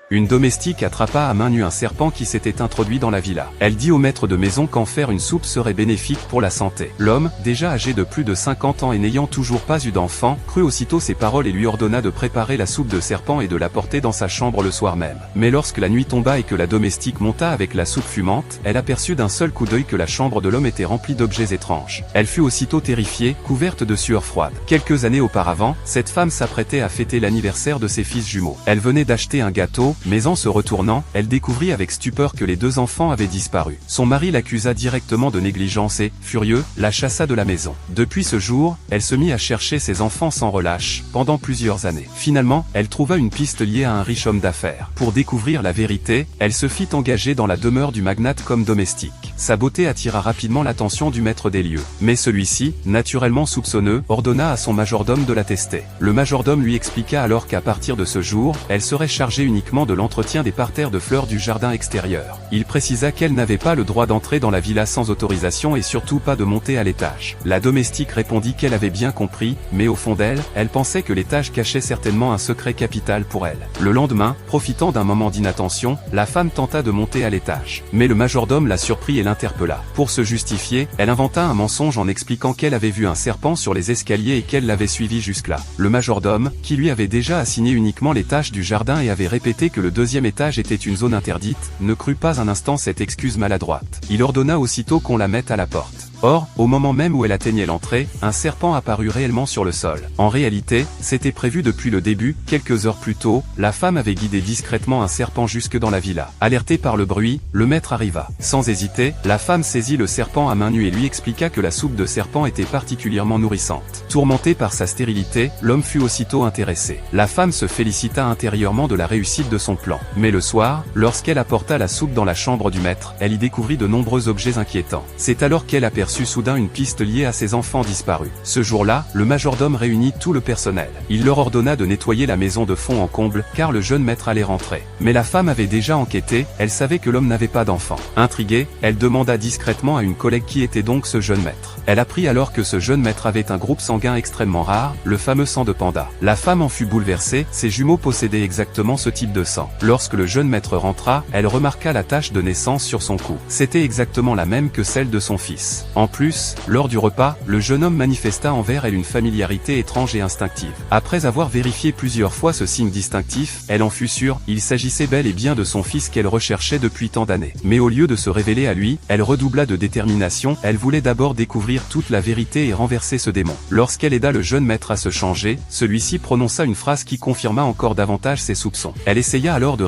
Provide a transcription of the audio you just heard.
une domestique attrapa à main nue un serpent qui s'était introduit dans la villa. Elle dit au maître de maison qu'en faire une soupe serait bénéfique pour la santé. L'homme, déjà âgé de plus de 50 ans et n'ayant toujours pas eu d'enfant, crut aussitôt ses paroles et lui ordonna de préparer la soupe de serpent et de la porter dans sa chambre le soir même. Mais lorsque la nuit tomba et que la domestique monta avec la soupe fumante, elle aperçut d'un seul coup d'œil que la chambre de l'homme était remplie d'objets étranges. Elle fut aussitôt terrifiée, couverte de sueur froide. Quelques années auparavant, cette femme s'apprêtait à fêter l'anniversaire de ses fils jumeaux. Elle venait d'acheter un gâteau, mais en se retournant, elle découvrit avec stupeur que les deux enfants avaient disparu. Son mari l'accusa directement de négligence et, furieux, la chassa de la maison. Depuis ce jour, elle se mit à chercher ses enfants sans relâche, pendant plusieurs années. Finalement, elle trouva une piste liée à un riche homme d'affaires. Pour découvrir la vérité, elle se fit engager dans la demeure du magnate comme domestique. Sa beauté attira rapidement l'attention du maître des lieux. Mais celui-ci, naturellement soupçonneux, ordonna à son majordome de la tester. Le majordome lui expliqua alors qu'à partir de ce jour, elle serait chargée uniquement de l'entretien des parterres de fleurs du jardin extérieur. Il précisa qu'elle n'avait pas le droit d'entrer dans la villa sans autorisation et surtout pas de monter à l'étage. La domestique répondit qu'elle avait bien compris, mais au fond d'elle, elle pensait que l'étage cachait certainement un secret capital pour elle. Le lendemain, profitant d'un moment d'inattention, la femme tenta de monter à l'étage. Mais le majordome la surprit et l'interpella. Pour se justifier, elle inventa un mensonge en expliquant qu'elle avait vu un serpent sur les escaliers et qu'elle l'avait suivi jusque-là. Le majordome, qui lui avait déjà assigné uniquement les tâches du jardin et avait répété que le deuxième étage était une zone interdite, ne crut pas un instant cette excuse maladroite. Il ordonna aussitôt qu'on la mette à la porte. Or, au moment même où elle atteignait l'entrée, un serpent apparut réellement sur le sol. En réalité, c'était prévu depuis le début, quelques heures plus tôt, la femme avait guidé discrètement un serpent jusque dans la villa. Alertée par le bruit, le maître arriva. Sans hésiter, la femme saisit le serpent à main nue et lui expliqua que la soupe de serpent était particulièrement nourrissante. Tourmenté par sa stérilité, l'homme fut aussitôt intéressé. La femme se félicita intérieurement de la réussite de son plan. Mais le soir, lorsqu'elle apporta la soupe dans la chambre du maître, elle y découvrit de nombreux objets inquiétants. C'est alors qu'elle aperçut soudain une piste liée à ses enfants disparus. Ce jour-là, le majordome réunit tout le personnel. Il leur ordonna de nettoyer la maison de fond en comble, car le jeune maître allait rentrer. Mais la femme avait déjà enquêté, elle savait que l'homme n'avait pas d'enfant. Intriguée, elle demanda discrètement à une collègue qui était donc ce jeune maître. Elle apprit alors que ce jeune maître avait un groupe sanguin extrêmement rare, le fameux sang de panda. La femme en fut bouleversée, ses jumeaux possédaient exactement ce type de sang. Lorsque le jeune maître rentra, elle remarqua la tache de naissance sur son cou. C'était exactement la même que celle de son fils. En plus, lors du repas, le jeune homme manifesta envers elle une familiarité étrange et instinctive. Après avoir vérifié plusieurs fois ce signe distinctif, elle en fut sûre, il s'agissait bel et bien de son fils qu'elle recherchait depuis tant d'années. Mais au lieu de se révéler à lui, elle redoubla de détermination, elle voulait d'abord découvrir toute la vérité et renverser ce démon. Lorsqu'elle aida le jeune maître à se changer, celui-ci prononça une phrase qui confirma encore davantage ses soupçons. Elle essaya alors de